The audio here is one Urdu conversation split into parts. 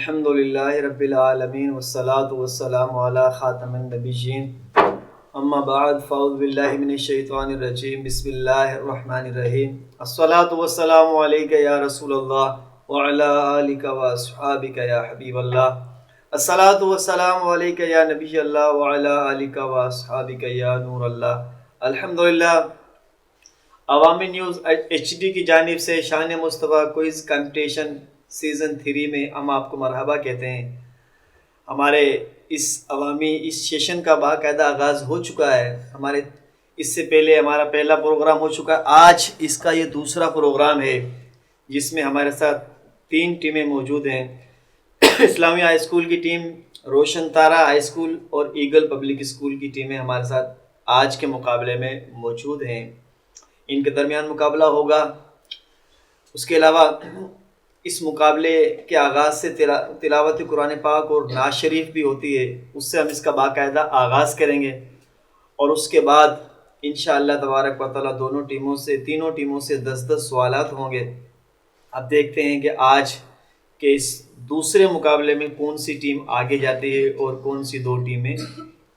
الحمد للہ رب العالمین والصلاة والسلام علی خاتم النبیین اما بعد فاعوذ باللہ من الشیطان الرجیم بسم اللہ الرحمن الرحیم الصلاة والسلام علیک یا رسول اللہ وعلی آلک واصحابک یا حبیب اللہ الصلاة والسلام علیک یا نبی اللہ وعلی آلک واصحابک یا نور اللہ۔ الحمدللہ عوامی نیوز ایچ ڈی کی جانب سے شان مصطفیٰ کوئز کمپٹیشن سیزن 3 میں ہم آپ کو مرحبا کہتے ہیں۔ ہمارے اس سیشن کا باقاعدہ آغاز ہو چکا ہے۔ ہمارے اس سے پہلے ہمارا پہلا پروگرام ہو چکا ہے، آج اس کا یہ دوسرا پروگرام ہے جس میں ہمارے ساتھ 3 ٹیمیں موجود ہیں۔ اسلامیہ ہائی اسکول کی team, Roshan Tara high school اور ایگل پبلک اسکول کی ٹیمیں ہمارے ساتھ آج کے مقابلے میں موجود ہیں۔ ان کے درمیان مقابلہ ہوگا۔ اس کے علاوہ اس مقابلے کے آغاز سے تلاوت قرآن پاک اور نعت شریف بھی ہوتی ہے، اس سے ہم اس کا باقاعدہ آغاز کریں گے، اور اس کے بعد انشاءاللہ تبارک و تعالیٰ تینوں ٹیموں سے 10 سوالات ہوں گے۔ اب دیکھتے ہیں کہ آج کے اس دوسرے مقابلے میں کون سی ٹیم آگے جاتی ہے اور کون سی 2 ٹیمیں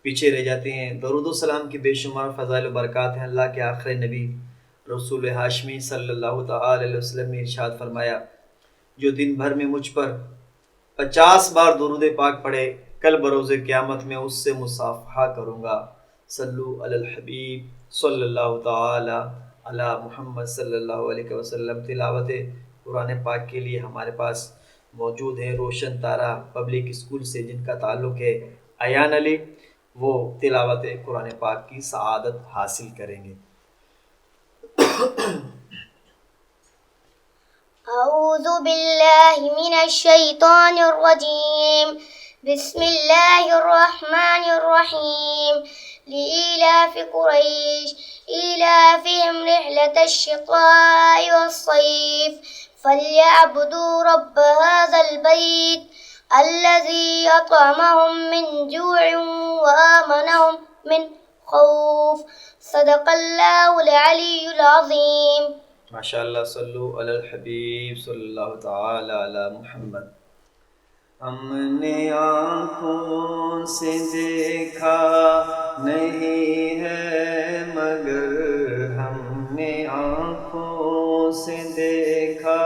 پیچھے رہ جاتی ہیں۔ درود و سلام کی بے شمار فضائل و برکات ہیں۔ اللہ کے آخری نبی رسول ہاشمی صلی اللہ تعالی علیہ وسلم نے ارشاد فرمایا، جو دن بھر میں مجھ پر 50 بار درود پاک پڑھے، کل بروز قیامت میں اس سے مصافحہ کروں گا۔ صلو علی الحبیب صلی اللہ تعالی علی محمد صلی اللہ علیہ وسلم۔ تلاوت قرآن پاک کے لیے ہمارے پاس موجود ہے روشن تارا پبلک اسکول سے، جن کا تعلق ہے ایان علی، وہ تلاوت قرآن پاک کی سعادت حاصل کریں گے۔ اعوذ باللہ من الشیطان الرجیم، بسم اللہ الرحمن الرحیم۔ لإيلاف قریش إيلافهم رحلة الشتاء والصيف فليعبدوا رب هذا البيت الذي أطعمهم من جوع وآمنهم من خوف۔ صدق اللہ العلی العظیم۔ ماشاءاللہ، صلو علی الحبیب صلی اللہ تعالی علی محمد۔ ہم نے آنکھوں سے دیکھا نہیں ہے مگر، ہم نے آنکھوں سے دیکھا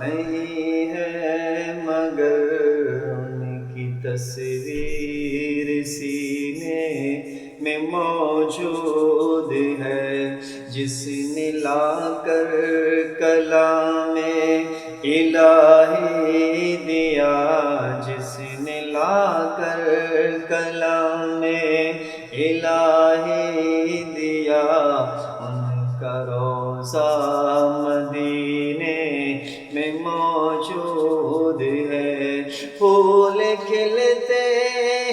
نہیں ہے مگر، ان کی تصویر سینے میں موجود ہے، جس نے لا کر کلام الہی دیا، جس نے لا کر کلام الہی دیا، ان کا روضہ مدینے میں موجود ہے۔ پھول کھلتے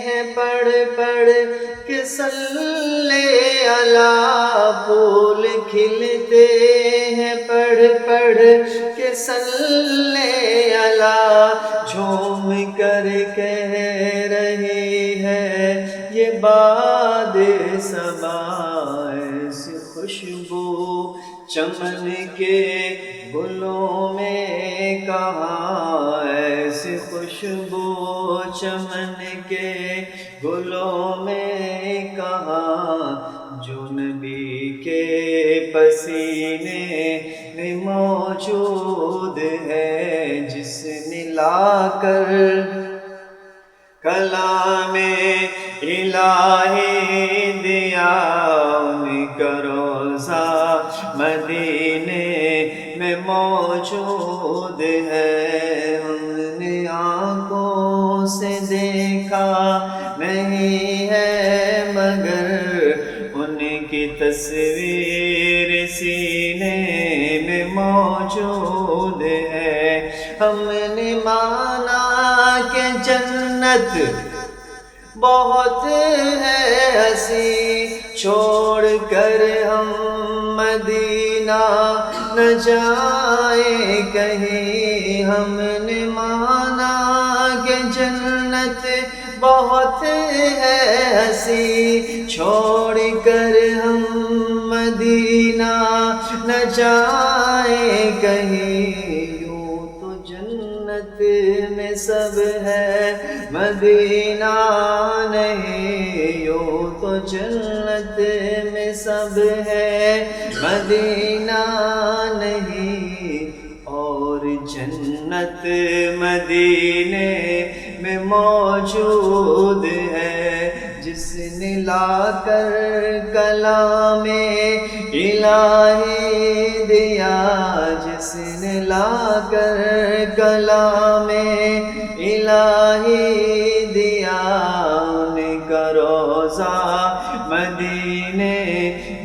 ہیں پڑھ پڑھ کے صلی اللہ، پھول کھلتے ہیں پڑھ پڑھ کے صلی اللہ، جھوم کر کہہ رہی ہے یہ باد صبا، ایسی خوشبو چمن کے گلوں میں کہاں، ایسی خوشبو چمن کے گلوں میں کہاں، جو نبی کے پسینے میں موجود ہے، جس نے لا کر کلام الہی دیا، ان کا روضہ مدینے میں موجود ہے۔ ہم نے آنکھوں سے دیکھا نہیں ہے مگر، ان کی تصویر سینے میں موجود ہے۔ ہم نے مانا کہ جنت بہت ہے ہنسی، چھوڑ کر ہم مدینہ نہ جائیں کہیں، ہم نے مانا کہ جنت بہت ہے ہنسی، چھوڑ کر ہم مدینہ نہ جائیں کہیں، یوں تو جنت جنت میں سب ہے مدینہ نہیں، یوں تو جنت میں سب ہے مدینہ نہیں، اور جنت مدینے میں موجود ہے، جس نے لا کر کلام الہی دیا، جس نے لا کر کلام الہی دیا، ان کا روضہ مدینے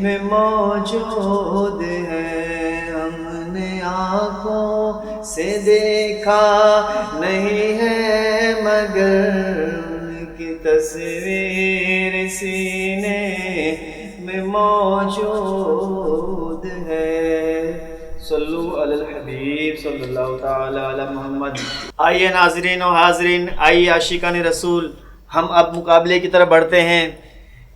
میں موجود ہے، ہم نے آنکھوں سے دیکھا نہیں ہے مگر ان کی تصویر سینے میں موجود ہے۔ صلو علی الحبیب صلی اللہ تعالی علی محمد۔ آئیے ناظرین و حاضرین، آئیے عاشقان رسول، ہم اب مقابلے کی طرف بڑھتے ہیں۔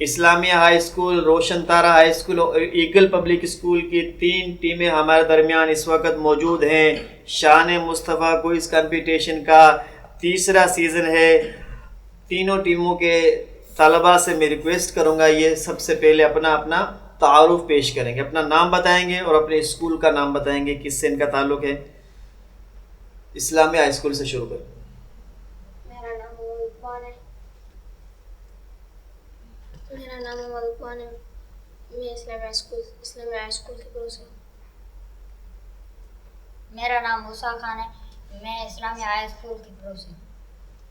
اسلامیہ ہائی اسکول، روشن تارہ ہائی اسکول اور ایگل پبلک اسکول کی 3 ٹیمیں ہمارے درمیان اس وقت موجود ہیں۔ شان مصطفیٰ کوئز کمپٹیشن کا 3را سیزن ہے۔ تینوں ٹیموں کے طلباء سے میں ریکویسٹ کروں گا، یہ سب سے پہلے اپنا تعارف پیش کریں گے، اپنا نام بتائیں گے اور اپنے اسکول کا نام بتائیں گے، کس سے ان کا تعلق ہے۔ اسلامیہ ہائی اسکول سے شروع کریں۔ میرا نام عثمان ہے۔ میرا نام عثمان ہے، میں اسلامیہ ہائی اسکول کی پڑھوں سے۔ میرا نام موسیٰ خان ہے، میں اسلامیہ ہائی اسکول کی پڑھوں سے۔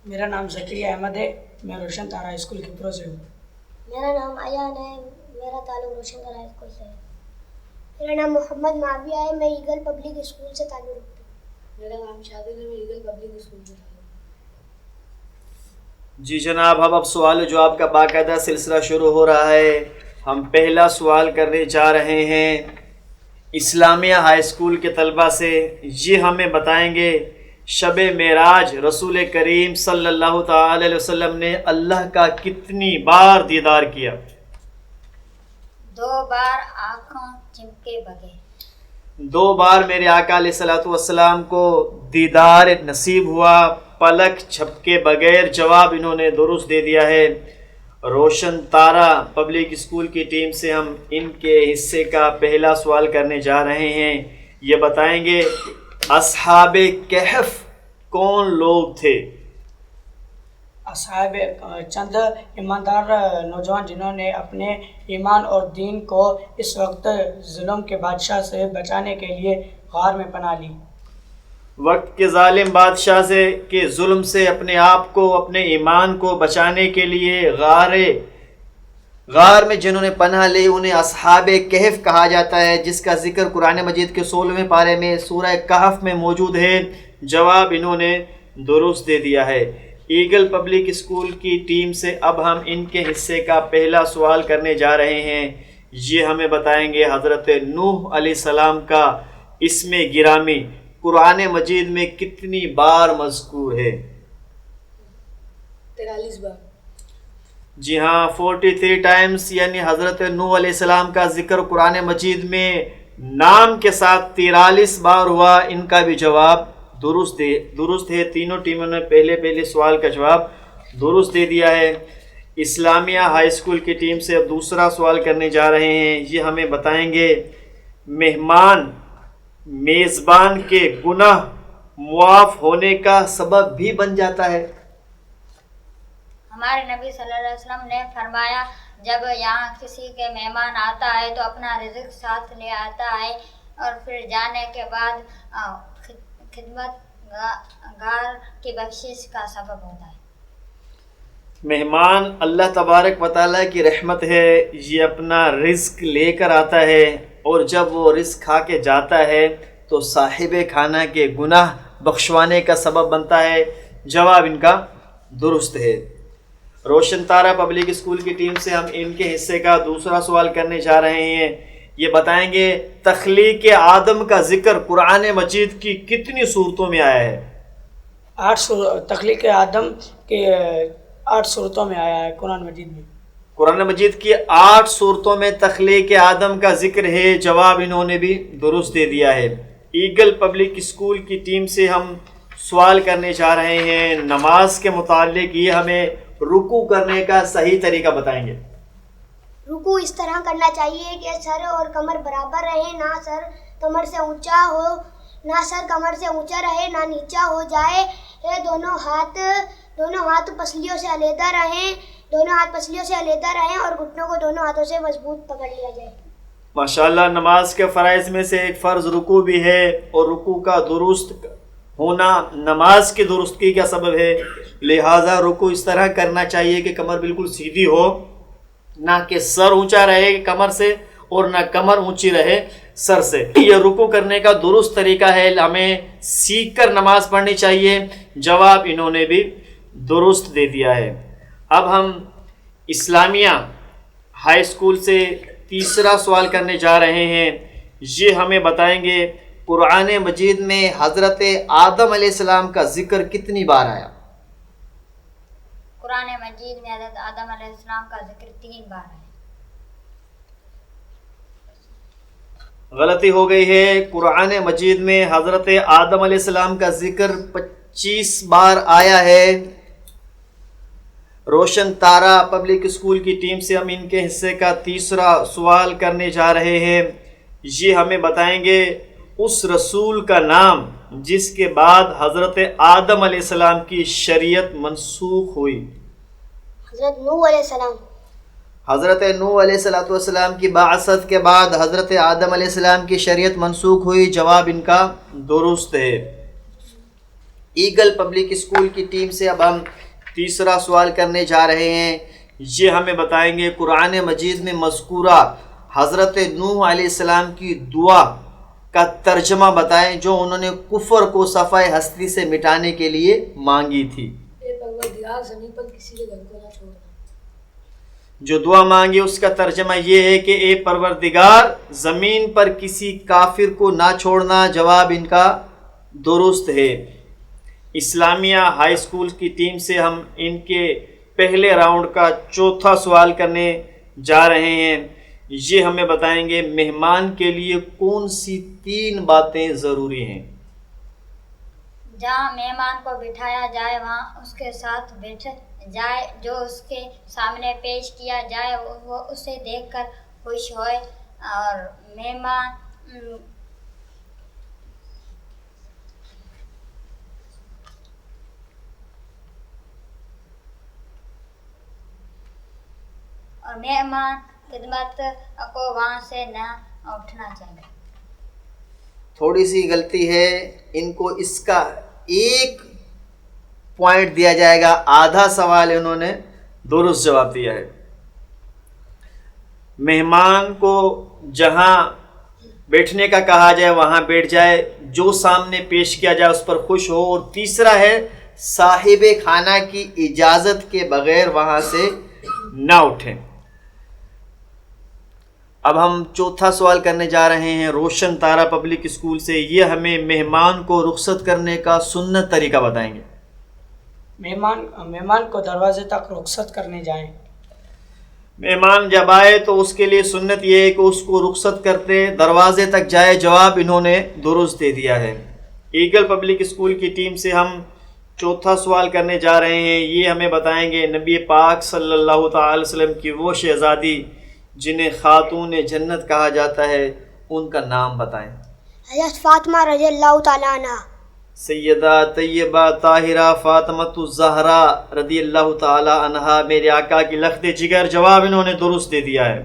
میرا نام زکریا احمد ہے، میں روشن تارہ ہائی اسکول کی پرو سے ہوں۔ میرا نام ایان ہے، میرا تعلق روشن تارہ ہائی اسکول سے ہے۔ میرا نام محمد معاویہ ہے، میں ایگل پبلک اسکول سے تعلق رکھتا ہوں۔ میرا نام شادر ہے، میں ایگل پبلک اسکول سے تعلق رکھتا ہوں۔ جی جناب، اب سوال و جواب کا باقاعدہ سلسلہ شروع ہو رہا ہے۔ ہم پہلا سوال کرنے جا رہے ہیں اسلامیہ ہائی اسکول کے طلباء سے۔ یہ ہمیں بتائیں گے شب معراج رسول کریم صلی اللہ تعالی علیہ وسلم نے اللہ کا کتنی بار دیدار کیا؟ 2 بار آنکھوں چمکے بغیر۔ 2 بار میرے آقا علیہ الصلوۃ والسلام کو دیدار نصیب ہوا پلک جھپکے بغیر۔ جواب انہوں نے درست دے دیا ہے۔ روشن تارہ پبلک اسکول کی ٹیم سے ہم ان کے حصے کا پہلا سوال کرنے جا رہے ہیں۔ یہ بتائیں گے اصحاب کہف کون لوگ تھے؟ اصحاب چند ایماندار نوجوان جنہوں نے اپنے ایمان اور دین کو اس وقت ظلم کے بادشاہ سے بچانے کے لیے غار میں پناہ لی۔ وقت کے ظالم بادشاہ سے کے ظلم سے اپنے آپ کو، اپنے ایمان کو بچانے کے لیے غار میں جنہوں نے پناہ لی انہیں اصحاب کہف کہا جاتا ہے، جس کا ذکر قرآن مجید کے 16ویں پارے میں سورہ کہف میں موجود ہے۔ جواب انہوں نے درست دے دیا ہے۔ ایگل پبلک اسکول کی ٹیم سے اب ہم ان کے حصے کا پہلا سوال کرنے جا رہے ہیں۔ یہ ہمیں بتائیں گے حضرت نوح علیہ السلام کا اسم گرامی قرآن مجید میں کتنی بار مذکور ہے؟ 43 بار۔ جی ہاں، 43 ٹائمز، یعنی حضرت نوح علیہ السلام کا ذکر قرآن مجید میں نام کے ساتھ 43 بار ہوا۔ ان کا بھی جواب درست ہے۔ تینوں ٹیموں نے پہلے سوال کا جواب درست دے دیا ہے۔ اسلامیہ ہائی اسکول کی ٹیم سے اب دوسرا سوال کرنے جا رہے ہیں۔ یہ ہمیں بتائیں گے میزبان کے گناہ معاف ہونے کا سبب بھی بن جاتا ہے؟ ہمارے نبی صلی اللہ علیہ وسلم نے فرمایا، جب یہاں کسی کے مہمان آتا ہے تو اپنا رزق ساتھ لے آتا ہے اور پھر جانے کے بعد خدمت گار کی بخشش کا سبب ہوتا ہے۔ مہمان اللہ تبارک و تعالیٰ کی رحمت ہے، یہ اپنا رزق لے کر آتا ہے اور جب وہ رزق کھا کے جاتا ہے تو صاحب کھانا کے گناہ بخشوانے کا سبب بنتا ہے۔ جواب ان کا درست ہے۔ روشن تارہ پبلک اسکول کی ٹیم سے ہم ان کے حصے کا دوسرا سوال کرنے جا رہے ہیں۔ یہ بتائیں گے تخلیق آدم کا ذکر قرآن مجید کی کتنی صورتوں میں آیا ہے؟ 8 تخلیق آدم کے 8 صورتوں میں آیا ہے قرآن مجید میں۔ قرآن مجید کی 8 صورتوں میں تخلیق آدم کا ذکر ہے۔ جواب انہوں نے بھی درست دے دیا ہے۔ ایگل پبلک اسکول کی ٹیم سے ہم سوال کرنے جا رہے ہیں نماز کے متعلق. یہ ہمیں رکوع کرنے کا صحیح طریقہ بتائیں گے. رکوع اس طرح کرنا چاہیے کہ سر اور کمر برابر رہے، نہ سر کمر سے اونچا ہو، نہ سر کمر سے اونچا رہے نہ نیچا ہو جائے. دونوں ہاتھ پسلیوں سے علیحدہ رہیں اور گھٹنوں کو دونوں ہاتھوں سے مضبوط پکڑ لیا جائے. ماشاءاللہ. نماز کے فرائض میں سے ایک فرض رکوع بھی ہے، اور رکوع کا درست ہونا نماز کی درستگی کا سبب ہے. لہٰذا رکوع اس طرح کرنا چاہیے کہ کمر بالکل سیدھی ہو، نہ کہ سر اونچا رہے کمر سے اور نہ کمر اونچی رہے سر سے. یہ رکوع کرنے کا درست طریقہ ہے، ہمیں سیکھ کر نماز پڑھنی چاہیے. جواب انہوں نے بھی درست دے دیا ہے. اب ہم اسلامیہ ہائی اسکول سے تیسرا سوال کرنے جا رہے ہیں. یہ ہمیں بتائیں گے قرآن مجید میں حضرت آدم علیہ السلام کا ذکر کتنی بار آیا؟ قرآن مجید میں حضرت آدم علیہ السلام کا ذکر 3 بار ہے. غلطی ہو گئی ہے. قرآن مجید میں حضرت آدم علیہ السلام کا ذکر 25 بار آیا ہے. روشن تارا پبلک اسکول کی ٹیم سے ہم ان کے حصے کا تیسرا سوال کرنے جا رہے ہیں. یہ ہمیں بتائیں گے اس رسول کا نام جس کے بعد حضرت آدم علیہ السلام کی شریعت منسوخ ہوئی. حضرت نوح علیہ السلام. حضرت نوح علیہ السلام کی بعثت کے بعد حضرت آدم علیہ السلام کی شریعت منسوخ ہوئی. جواب ان کا درست ہے. ایگل پبلک اسکول کی ٹیم سے اب ہم تیسرا سوال کرنے جا رہے ہیں. یہ ہمیں بتائیں گے قرآن مجید میں مذکورہ حضرت نوح علیہ السلام کی دعا کا ترجمہ بتائیں جو انہوں نے کفر کو صفحہ ہستی سے مٹانے کے لیے مانگی تھی. پروردگار زمین پر کسی کے گھر کو نہ چھوڑنا. جو دعا مانگی اس کا ترجمہ یہ ہے کہ اے پروردگار زمین پر کسی کافر کو نہ چھوڑنا. جواب ان کا درست ہے. اسلامیہ ہائی اسکول کی ٹیم سے ہم ان کے پہلے راؤنڈ کا چوتھا سوال کرنے جا رہے ہیں. یہ ہمیں بتائیں گے مہمان کے لیے کون سی 3 باتیں ضروری ہیں؟ جہاں مہمان کو بٹھایا جائے وہاں اس کے ساتھ بیٹھ جائے، جو اس کے سامنے پیش کیا جائے وہ اسے دیکھ کر خوش ہوئے، اور مہمان خدمت کو وہاں سے نہ اٹھنا چاہیے. تھوڑی سی غلطی ہے، ان کو اس کا 1 پوائنٹ دیا جائے گا. آدھا سوال انہوں نے درست جواب دیا ہے. مہمان کو جہاں بیٹھنے کا کہا جائے وہاں بیٹھ جائے، جو سامنے پیش کیا جائے اس پر خوش ہو. اور تیسرا ہے صاحب خانہ کی اجازت کے بغیر وہاں سے نہ اٹھیں. اب ہم چوتھا سوال کرنے جا رہے ہیں روشن تارا پبلک اسکول سے. یہ ہمیں مہمان کو رخصت کرنے کا سنت طریقہ بتائیں گے. مہمان کو دروازے تک رخصت کرنے جائیں. مہمان جب آئے تو اس کے لیے سنت یہ ہے کہ اس کو رخصت کرتے دروازے تک جائے. جواب انہوں نے درست دے دیا ہے. ایگل پبلک اسکول کی ٹیم سے ہم چوتھا سوال کرنے جا رہے ہیں. یہ ہمیں بتائیں گے نبی پاک صلی اللہ تعالی وسلم کی وہ شہزادی جنہیں خاتون جنت کہا جاتا ہے ان کا نام بتائیں. حضرت فاطمہ رضی اللہ تعالیٰ عنہ. سیدہ طیبہ طاہرہ فاطمۃ الزہرا رضی اللہ تعالی عنہا میرے آقا کی لخت جگر. جواب انہوں نے درست دے دیا ہے.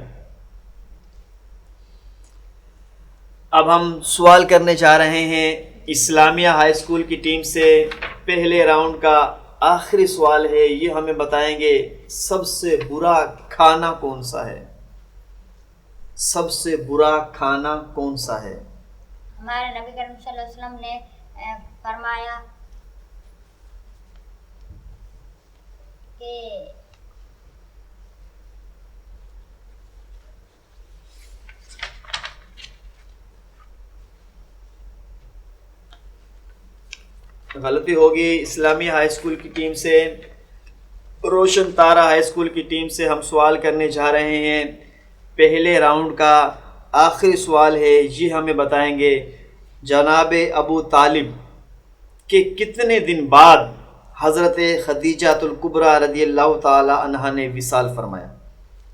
اب ہم سوال کرنے جا رہے ہیں اسلامیہ ہائی اسکول کی ٹیم سے. پہلے راؤنڈ کا آخری سوال ہے. یہ ہمیں بتائیں گے سب سے برا کھانا کون سا ہے؟ سب سے برا کھانا کون سا ہے؟ ہمارے نبی کریم صلی اللہ علیہ وسلم نے فرمایا کہ غلطی ہوگی. اسلامی ہائی اسکول کی ٹیم سے روشن تارا ہائی اسکول کی ٹیم سے ہم سوال کرنے جا رہے ہیں. پہلے راؤنڈ کا آخری سوال ہے. یہ ہمیں بتائیں گے جناب ابو طالب کہ کتنے دن بعد حضرت خدیجہ الکبریٰ رضی اللہ تعالی عنہا نے وصال فرمایا؟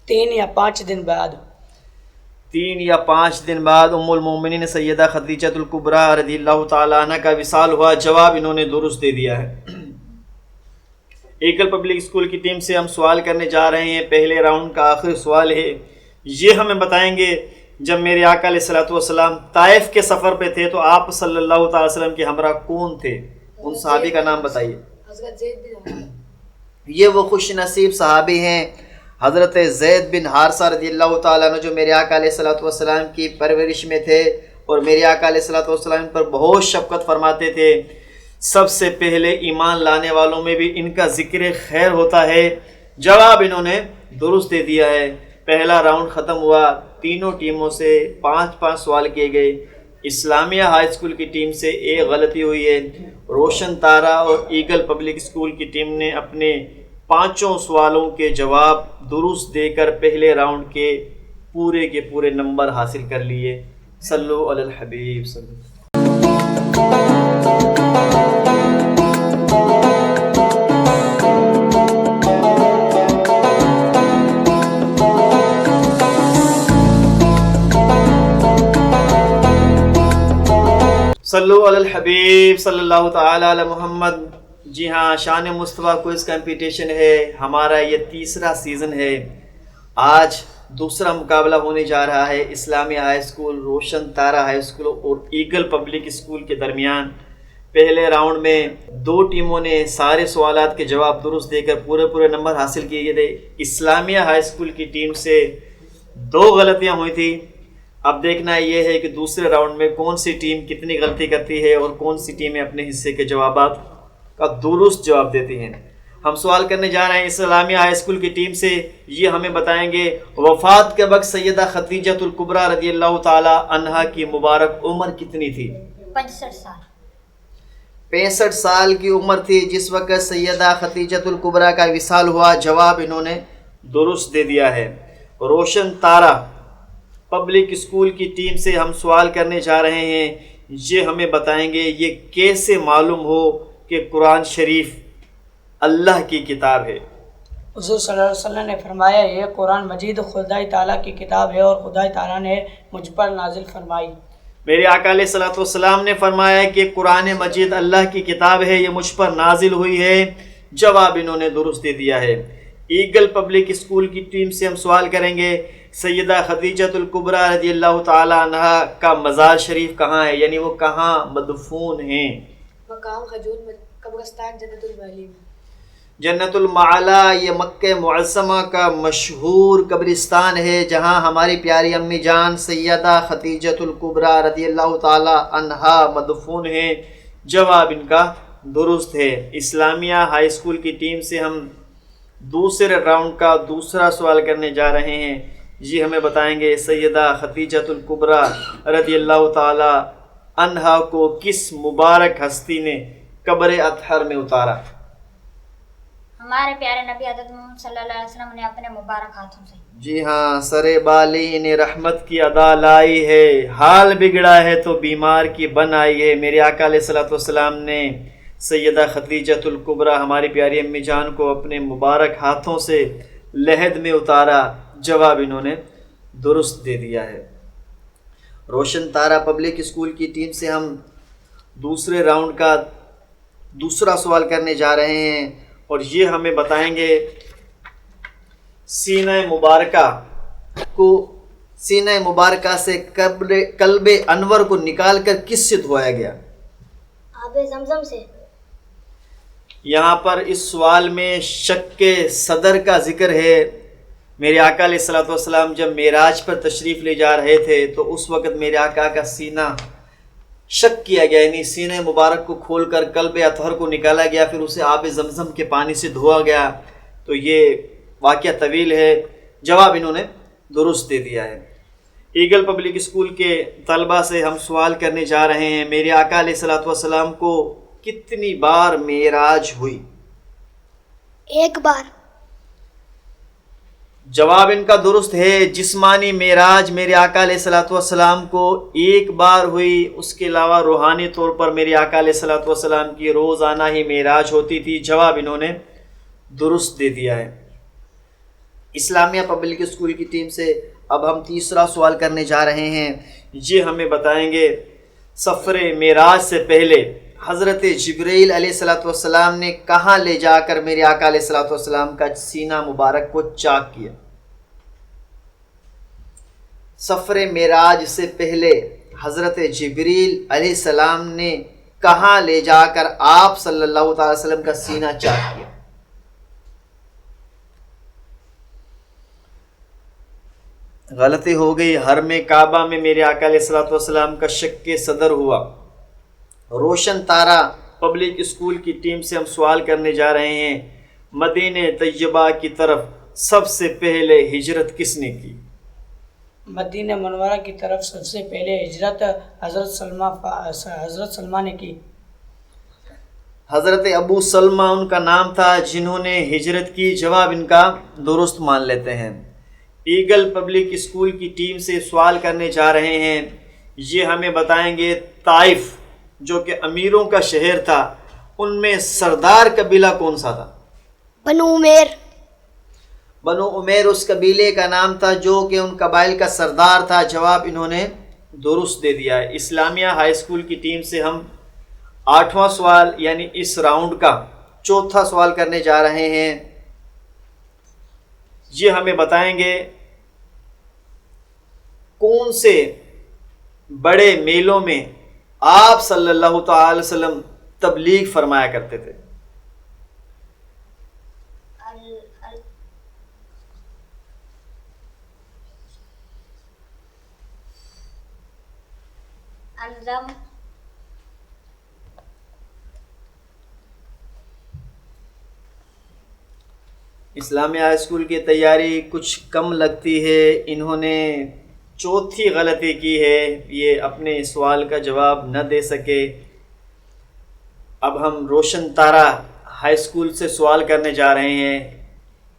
3 یا 5 دن بعد. 3 یا 5 دن بعد ام المومنین سیدہ خدیجہ الکبریٰ رضی اللہ تعالی عنہ کا وصال ہوا. جواب انہوں نے درست دے دیا ہے. ایگل پبلک اسکول کی ٹیم سے ہم سوال کرنے جا رہے ہیں. پہلے راؤنڈ کا آخری سوال ہے. یہ ہمیں بتائیں گے جب میرے آقا علیہ الصلوۃ والسلام طائف کے سفر پہ تھے تو آپ صلی اللہ تعالی وسلم کے ہمراہ کون تھے؟ ان صحابی کا نام بتائیے. حضرت زید بن حارثہ. یہ وہ خوش نصیب صحابی ہیں حضرت زید بن حارثہ رضی اللہ تعالیٰ عنہ جو میرے آقا علیہ الصلوۃ والسلام کی پرورش میں تھے اور میرے آقا علیہ الصلوۃ والسلام پر بہت شفقت فرماتے تھے. سب سے پہلے ایمان لانے والوں میں بھی ان کا ذکر خیر ہوتا ہے. جواب انہوں نے درست دے دیا ہے. پہلا راؤنڈ ختم ہوا. تینوں ٹیموں سے 5 سوال کیے گئے. اسلامیہ ہائی اسکول کی ٹیم سے ایک غلطی ہوئی ہے. روشن تارا اور ایگل پبلک اسکول کی ٹیم نے اپنے 5 سوالوں کے جواب درست دے کر پہلے راؤنڈ کے پورے نمبر حاصل کر لیے. صلو علی الحبیب صلو علی الحبیب صلی اللہ تعالی علی محمد. جی ہاں، شان مصطفیٰ کوئز کمپٹیشن ہے. ہمارا یہ 3را سیزن ہے. آج دوسرا مقابلہ ہونے جا رہا ہے اسلامیہ high school, Roshan Tara high school اور ایگل پبلک اسکول کے درمیان. پہلے راؤنڈ میں 2 ٹیموں نے سارے سوالات کے جواب درست دے کر پورے نمبر حاصل کیے تھے. اسلامیہ ہائی اسکول کی ٹیم سے 2 غلطیاں ہوئی تھی. اب دیکھنا یہ ہے کہ دوسرے راؤنڈ میں کون سی ٹیم کتنی غلطی کرتی ہے اور کون سی ٹیمیں اپنے حصے کے جوابات کا درست جواب دیتی ہیں. ہم سوال کرنے جا رہے ہیں اسلامیہ ہائی اسکول کی ٹیم سے. یہ ہمیں بتائیں گے وفات کے وقت سیدہ خدیجہ الکبریٰ رضی اللہ تعالی عنہا کی مبارک عمر کتنی تھی؟ 65 سال. 65 سال کی عمر تھی جس وقت سیدہ خدیجہ الکبریٰ کا وصال ہوا. جواب انہوں نے درست دے دیا ہے. روشن تارا پبلک اسکول کی ٹیم سے ہم سوال کرنے جا رہے ہیں. یہ ہمیں بتائیں گے یہ کیسے معلوم ہو کہ قرآن شریف اللہ کی کتاب ہے؟ حضور صلی اللہ علیہ وسلم نے فرمایا یہ قرآن مجید خدای تعالیٰ کی کتاب ہے اور خدای تعالیٰ نے مجھ پر نازل فرمائی. میرے آقا علیہ الصلوۃ والسلام نے فرمایا کہ قرآن مجید اللہ کی کتاب ہے، یہ مجھ پر نازل ہوئی ہے. جواب انہوں نے درست دے دیا ہے. ایگل پبلک اسکول کی ٹیم سے ہم سوال کریں گے سیدہ خدیجہ الکبریٰ رضی اللہ تعالی عنہا کا مزار شریف کہاں ہے، یعنی وہ کہاں مدفون ہیں؟ مقام خجور قبرستان جنت المعلی. جنت المعلی یہ مکہ معظمہ کا مشہور قبرستان ہے جہاں ہماری پیاری امی جان سیدہ خدیجہ الکبریٰ رضی اللہ تعالی عنہا مدفون ہیں. جواب ان کا درست ہے. اسلامیہ ہائی اسکول کی ٹیم سے ہم دوسرے راؤنڈ کا دوسرا سوال کرنے جا رہے ہیں. یہ ہمیں بتائیں گے سیدہ خدیجہ الکبریٰ رضی اللہ تعالی عنہا کو کس مبارک ہستی نے قبر اطہر میں اتارا؟ ہمارے پیارے نبی حضرت محمد صلی اللہ علیہ وسلم نے اپنے مبارک ہاتھوں سے. جی ہاں، سر بالین رحمت کی ادا لائی ہے، حال بگڑا ہے تو بیمار کی بن آئی ہے. میرے آقا علیہ الصلوۃ والسلام نے سیدہ خدیجہ الکبریٰ ہماری پیاری امی جان کو اپنے مبارک ہاتھوں سے لحد میں اتارا. جواب انہوں نے درست دے دیا ہے. روشن تارا پبلک اسکول کی ٹیم سے ہم دوسرے راؤنڈ کا دوسرا سوال کرنے جا رہے ہیں اور یہ ہمیں بتائیں گے سینہ مبارکہ سے قلب انور کو نکال کر کس سے دھویا گیا؟ آب زمزم سے. یہاں پر اس سوال میں شک صدر کا ذکر ہے. میرے آقا علیہ الصلوۃ والسلام جب معراج پر تشریف لے جا رہے تھے تو اس وقت میرے آقا کا سینہ شک کیا گیا، یعنی سینہ مبارک کو کھول کر قلب اطہر کو نکالا گیا، پھر اسے آب زمزم کے پانی سے دھویا گیا. تو یہ واقعہ طویل ہے. جواب انہوں نے درست دے دیا ہے. ایگل پبلک اسکول کے طلبہ سے ہم سوال کرنے جا رہے ہیں میرے آقا علیہ الصلوۃ والسلام کو کتنی بار معراج ہوئی؟ 1 بار. جواب ان کا درست ہے، جسمانی معراج میرے آقا علیہ الصلوۃ والسلام کو ایک بار ہوئی، اس کے علاوہ روحانی طور پر میرے آقا علیہ الصلوۃ والسلام کی روزانہ ہی معراج ہوتی تھی۔ جواب انہوں نے درست دے دیا ہے۔ اسلامیہ پبلک اسکول کی ٹیم سے اب ہم تیسرا سوال کرنے جا رہے ہیں۔ یہ ہمیں بتائیں گے سفر معراج سے پہلے حضرت جبرائیل علیہ الصلوۃ والسلام نے کہاں لے جا کر میرے آقا علیہ الصلوۃ والسلام کا سینہ مبارک کو چاک کیا؟ سفر معراج سے پہلے حضرت جبرائیل علیہ السلام نے کہاں لے جا کر آپ صلی اللہ تعالی وسلم کا سینہ چاک کیا؟ غلطی ہو گئی، حرم کعبہ میں میرے آقا علیہ الصلوۃ والسلام کا شک صدر ہوا۔ روشن تارا پبلک اسکول کی ٹیم سے ہم سوال کرنے جا رہے ہیں، مدینہ طیبہ کی طرف سب سے پہلے ہجرت کس نے کی؟ مدینہ منورہ کی طرف سب سے پہلے ہجرت حضرت سلمہ نے کی۔ حضرت ابو سلمہ ان کا نام تھا جنہوں نے ہجرت کی۔ جواب ان کا درست مان لیتے ہیں۔ ایگل پبلک اسکول کی ٹیم سے سوال کرنے جا رہے ہیں، یہ ہمیں بتائیں گے طائف جو کہ امیروں کا شہر تھا، ان میں سردار قبیلہ کون سا تھا؟ بنو عمیر۔ بنو عمیر اس قبیلے کا نام تھا جو کہ ان قبائل کا سردار تھا۔ جواب انہوں نے درست دے دیا ہے۔ اسلامیہ ہائی اسکول کی ٹیم سے ہم 8واں سوال یعنی اس راؤنڈ کا چوتھا سوال کرنے جا رہے ہیں، یہ ہمیں بتائیں گے کون سے بڑے میلوں میں آپ صلی اللہ تعالی وسلم تبلیغ فرمایا کرتے تھے؟ الزم، اسلامیہ ہائی اسکول کی تیاری کچھ کم لگتی ہے، انہوں نے چوتھی غلطی کی ہے، یہ اپنے سوال کا جواب نہ دے سکے۔ اب ہم روشن تارا ہائی اسکول سے سوال کرنے جا رہے ہیں،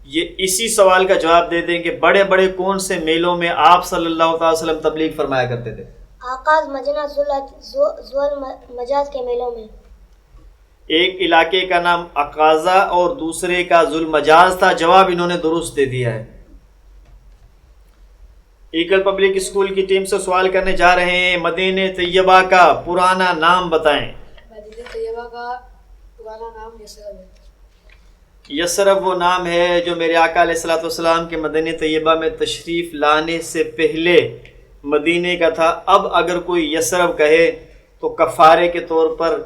یہ اسی سوال کا جواب دے دیں کہ بڑے بڑے کون سے میلوں میں آپ صلی اللہ تعالی وسلم تبلیغ فرمایا کرتے تھے؟ آغاز مجنہ ذوال مجاز کے میلوں میں۔ ایک علاقے کا نام اقاضہ اور دوسرے کا ذوالمجاز تھا۔ جواب انہوں نے درست دے دیا ہے۔ ایگل پبلک اسکول کی ٹیم سے سوال کرنے جا رہے ہیں، مدینہ طیبہ کا پرانا نام بتائیں۔ مدینہ طیبہ کا پرانا نام یثرب ہے۔ یثرب وہ نام ہے جو میرے آقا علیہ الصلوۃ والسلام کے مدینہ طیبہ میں تشریف لانے سے پہلے مدینے کا تھا۔ اب اگر کوئی یثرب کہے تو کفارے کے طور پر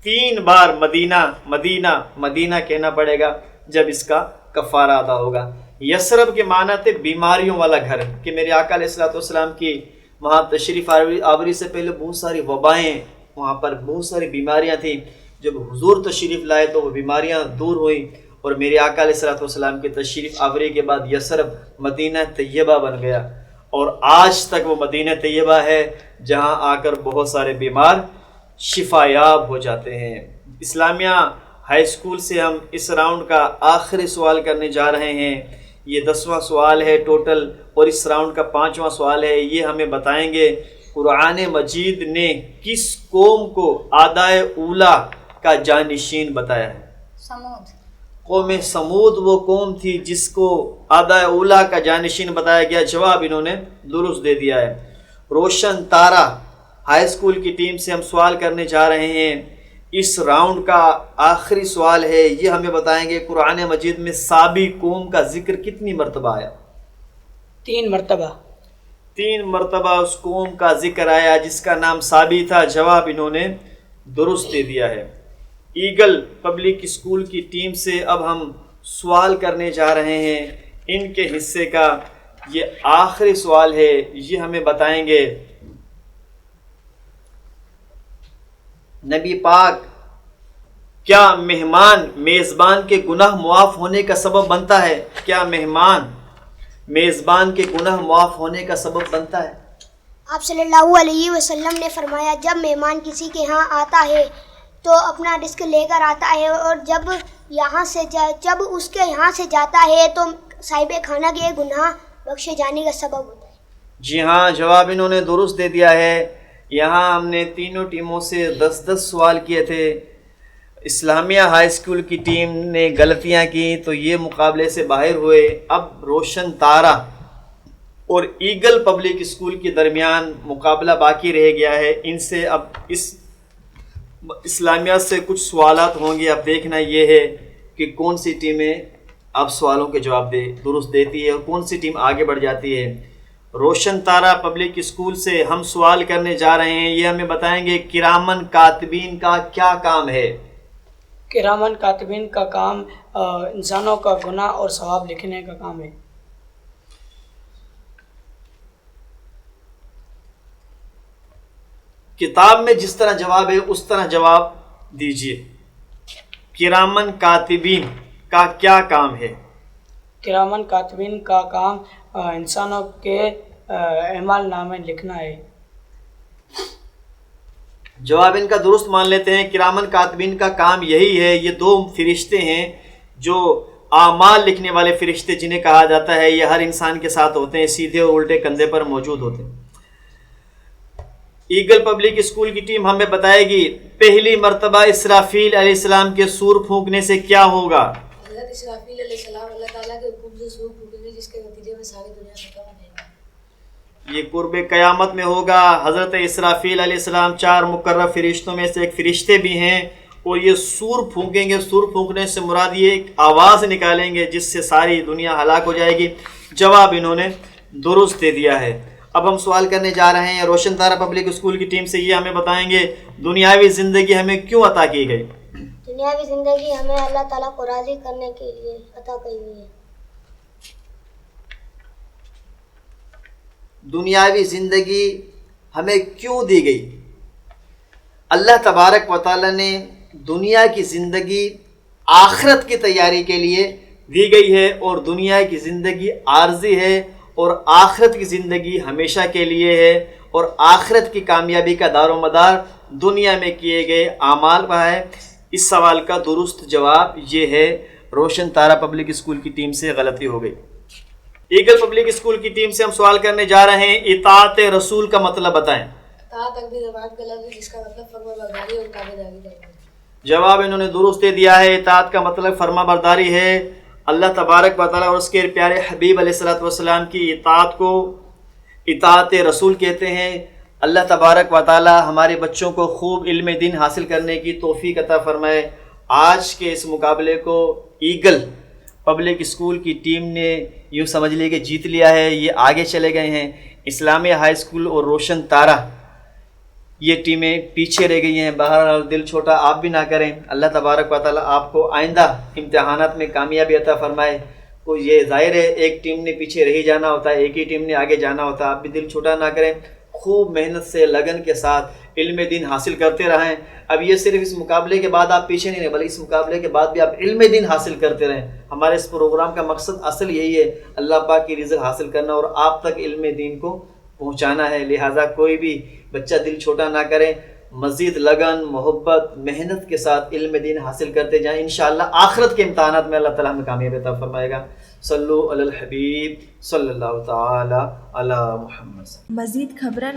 3 بار مدینہ مدینہ مدینہ کہنا پڑے گا جب اس کا کفارہ ادا ہوگا۔ یثرب کے معنی تھے بیماریوں والا گھر، کہ میرے آقا علیہ الصلوۃ والسلام کی وہاں تشریف آوری سے پہلے بہت ساری وبائیں، وہاں پر بہت ساری بیماریاں تھیں۔ جب حضور تشریف لائے تو وہ بیماریاں دور ہوئیں، اور میرے آقا علیہ الصلوۃ والسلام کی تشریف آوری کے بعد یثرب مدینہ طیبہ بن گیا، اور آج تک وہ مدینہ طیبہ ہے جہاں آ کر بہت سارے بیمار شفا یاب ہو جاتے ہیں۔ اسلامیہ ہائی اسکول سے ہم اس راؤنڈ کا آخری سوال کرنے جا رہے ہیں، یہ 10واں سوال ہے ٹوٹل، اور اس راؤنڈ کا 5واں سوال ہے۔ یہ ہمیں بتائیں گے قرآن مجید نے کس قوم کو آدائے اولا کا جانشین بتایا ہے؟ سمود۔ قوم سمود وہ قوم تھی جس کو آدائے اولا کا جانشین بتایا گیا۔ جواب انہوں نے درست دے دیا ہے۔ روشن تارا ہائی اسکول کی ٹیم سے ہم سوال کرنے جا رہے ہیں، اس راؤنڈ کا آخری سوال ہے، یہ ہمیں بتائیں گے قرآن مجید میں سابی قوم کا ذکر کتنی مرتبہ آیا؟ 3 مرتبہ۔ 3 مرتبہ اس قوم کا ذکر آیا جس کا نام سابی تھا۔ جواب انہوں نے درست دے دیا ہے۔ ایگل پبلک اسکول کی ٹیم سے اب ہم سوال کرنے جا رہے ہیں، ان کے حصے کا یہ آخری سوال ہے، یہ ہمیں بتائیں گے نبی پاک کیا مہمان میزبان کے گناہ معاف ہونے کا سبب بنتا ہے؟ کیا مہمان میزبان کے گناہ معاف ہونے کا سبب بنتا ہے؟ آپ صلی اللہ علیہ وسلم نے فرمایا جب مہمان کسی کے ہاں آتا ہے تو اپنا رزق لے کر آتا ہے، اور جب اس کے یہاں سے جاتا ہے تو صاحب خانہ کے گناہ بخشے جانے کا سبب ہوتا ہے۔ جی ہاں، جواب انہوں نے درست دے دیا ہے۔ یہاں ہم نے تینوں ٹیموں سے 10-10 سوال کیے تھے۔ اسلامیہ ہائی اسکول کی ٹیم نے غلطیاں کی تو یہ مقابلے سے باہر ہوئے۔ اب روشن تارہ اور ایگل پبلک اسکول کے درمیان مقابلہ باقی رہ گیا ہے۔ ان سے اب اس اسلامیہ سے کچھ سوالات ہوں گے۔ اب دیکھنا یہ ہے کہ کون سی ٹیمیں اب سوالوں کے جواب درست دیتی ہے اور کون سی ٹیم آگے بڑھ جاتی ہے۔ روشن تارہ پبلک اسکول سے ہم سوال کرنے جا رہے ہیں۔ یہ ہمیں بتائیں گے کرامن کاتبین کا کیا کام ہے؟ کرامن کاتبین کا کام انسانوں کا گناہ اور ثواب لکھنے کا کام ہے۔ کتاب میں جس طرح جواب ہے اس طرح جواب دیجیے۔ کرامن کاتبین کا کیا کام ہے؟ کرامن کاتبین کا کام انسانوں کے اعمال نامے لکھنا ہے۔ جواب ان کا درست مان لیتے ہیں۔ کرامن کاتبین کا کام یہی ہے۔ یہ دو فرشتے ہیں جو اعمال لکھنے والے فرشتے جنہیں کہا جاتا ہے، یہ ہر انسان کے ساتھ ہوتے ہیں، سیدھے اور الٹے کندھے پر موجود ہوتے ہیں۔ ایگل پبلک اسکول کی ٹیم ہمیں بتائے گی پہلی مرتبہ اسرافیل علیہ السلام کے سور پھونکنے سے کیا ہوگا؟ حضرت اسرافیل علیہ السلام اللہ تعالیٰ کے حکم سے سور پھونکیں گے، جس کے نتیجے میں ساری دنیا ختم ہو جائے گی۔ یہ قرب قیامت میں ہوگا۔ حضرت اسرافیل علیہ السلام 4 مقرب فرشتوں میں سے ایک فرشتے بھی ہیں، اور یہ سور پھونکیں گے۔ سور پھونکنے سے مراد یہ ایک آواز نکالیں گے جس سے ساری دنیا ہلاک ہو جائے گی۔ جواب انہوں نے درست دے دیا ہے۔ اب ہم سوال کرنے جا رہے ہیں روشن تارہ پبلک اسکول کی ٹیم سے۔ یہ ہمیں بتائیں گے دنیاوی زندگی ہمیں کیوں عطا کی گئی؟ دنیاوی زندگی ہمیں اللہ تعالیٰ کو راضی کرنے کے لیے عطا کی ہوئی ہے۔ دنیاوی زندگی ہمیں کیوں دی گئی؟ اللہ تبارک و تعالیٰ نے دنیا کی زندگی آخرت کی تیاری کے لیے دی گئی ہے، اور دنیا کی زندگی عارضی ہے اور آخرت کی زندگی ہمیشہ کے لیے ہے، اور آخرت کی کامیابی کا دار و مدار دنیا میں کیے گئے اعمال پر ہے۔ اس سوال کا درست جواب یہ ہے۔ روشن تارہ پبلک اسکول کی ٹیم سے غلطی ہو گئی۔ ایگل پبلک اسکول کی ٹیم سے ہم سوال کرنے جا رہے ہیں اطاعت رسول کا مطلب بتائیں۔ اطاعت تقدیر زبان کا لفظ ہے جس کا مطلب فرما برداری اور تابعداری ہے۔ جواب انہوں نے درست دے دیا ہے۔ اطاعت کا مطلب فرما برداری ہے۔ اللہ تبارک و تعالیٰ اور اس کے پیارے حبیب علیہ الصلوۃ والسلام کی اطاعت کو اطاعت رسول کہتے ہیں۔ اللہ تبارک و تعالیٰ ہمارے بچوں کو خوب علم دین حاصل کرنے کی توفیق عطا فرمائے۔ آج کے اس مقابلے کو ایگل پبلک اسکول کی ٹیم نے یوں سمجھ لیے کہ جیت لیا ہے، یہ آگے چلے گئے ہیں۔ اسلامیہ ہائی اسکول اور روشن تارہ یہ ٹیمیں پیچھے رہ گئی ہیں۔ بہرحال دل چھوٹا آپ بھی نہ کریں۔ اللہ تبارک و تعالیٰ آپ کو آئندہ امتحانات میں کامیابی عطا فرمائے۔ تو یہ ظاہر ہے ایک ٹیم نے پیچھے رہ جانا ہوتا ہے، ایک ہی ٹیم نے آگے جانا ہوتا ہے۔ آپ بھی دل چھوٹا نہ کریں، خوب محنت سے لگن کے ساتھ علم دین حاصل کرتے رہیں۔ اب یہ صرف اس مقابلے کے بعد آپ پیچھے نہیں رہیں، بلکہ اس مقابلے کے بعد بھی آپ علم دین حاصل کرتے رہیں۔ ہمارے اس پروگرام کا مقصد اصل یہی ہے، اللہ پاک کی رضا حاصل کرنا اور آپ تک علم دین کو پہنچانا ہے۔ لہٰذا کوئی بھی بچہ دل چھوٹا نہ کرے، مزید لگن، محبت، محنت کے ساتھ علم دین حاصل کرتے جائیں۔ انشاءاللہ آخرت کے امتحانات میں اللہ تعالیٰ ہمیں کامیابی عطا فرمائے گا۔ صلو علی الحبیب صلی اللہ تعالی علی محمد۔ مزید خبرن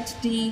HD।